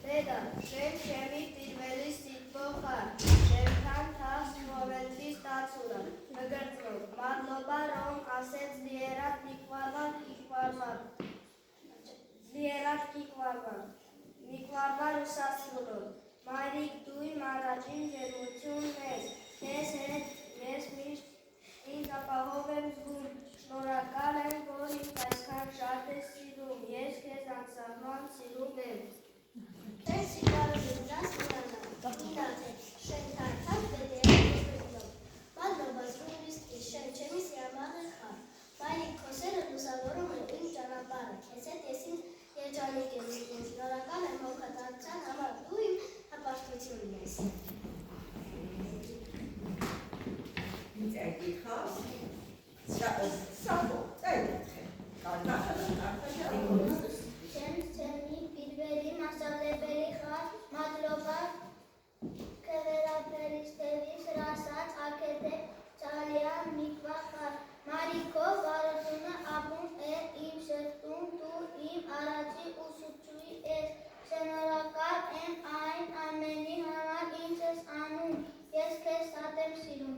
Deda, շեն չեմի տիրվելի սիտվոխա, շենքան թաս մովելտի ստացուրը, մգրծնում, մատլոբա ռոմ ասեց դիերատ նիկվարվար ուսասնուրոն, մայրիկ դույ մարաջին ջերմություն մեզ, ես հետ ես միշտ ինձ ապահով եմ զգում, շնորհակալ եմ, որ ինձ այսքան շատ ես սիրում, ես քեզ անսահման սիրում եմ։ Քեզ սիրալու դրած նրանա, ինձ շեն թարթակ դերերով, մատլոբազրում վիսկի, շեն չեմի սիրամաղը խար, մայրիկ քոսերը լուսավորում են իմ ճանապարհը, քեզ հետ ես ինձ երջանիկ եմ զգում, շնորհակալ եմ հոգատարության համար, դու իմ հպարտությունն ես։ Չեմի պիրվերի մասալեբերի խար, մատլոբար կվերապերիստերի սրասած ակետեք ծալյան միկվա խար, մարիկով վարությունը ապում է իմ շրտում, դու իմ առաջի ուսուցչուի ես, շնորհակալ եմ այն ամենի համար ինչ ես անում, ես քեզ շատ եմ սիրում։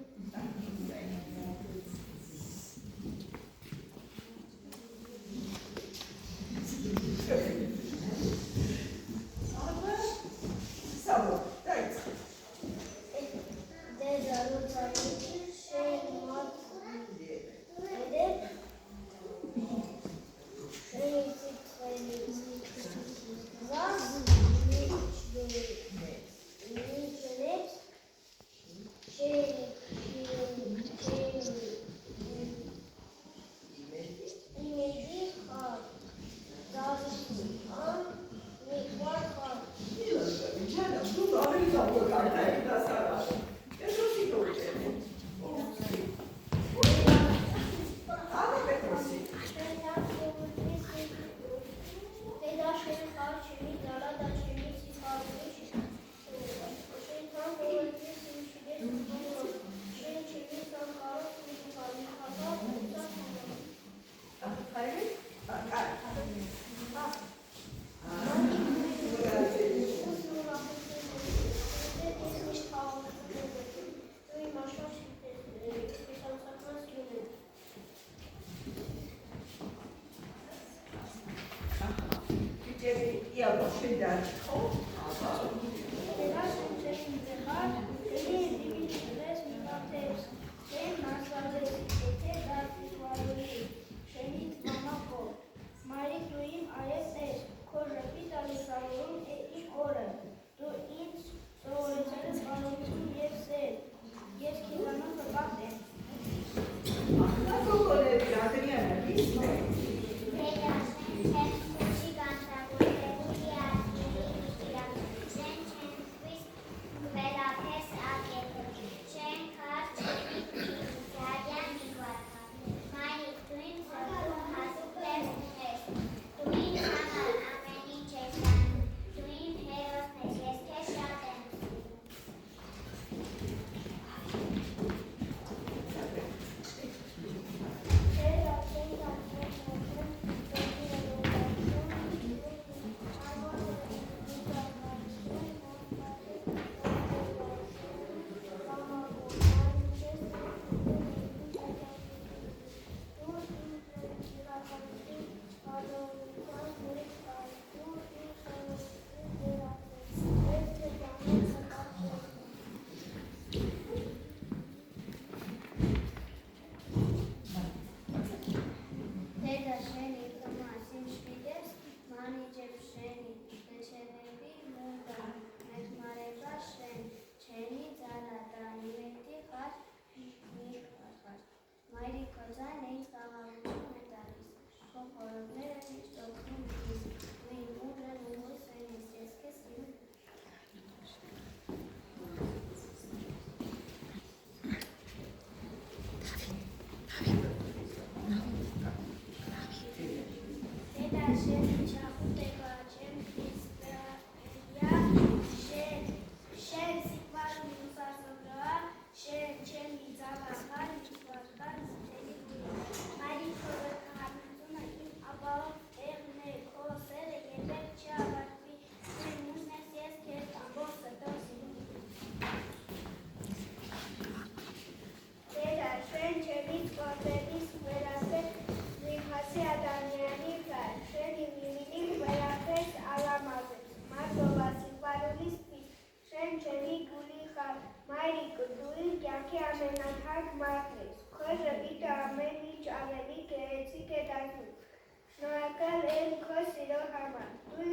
հետաքրքիր։ Շնորհակալ եմ քո սիրո համար։ Դու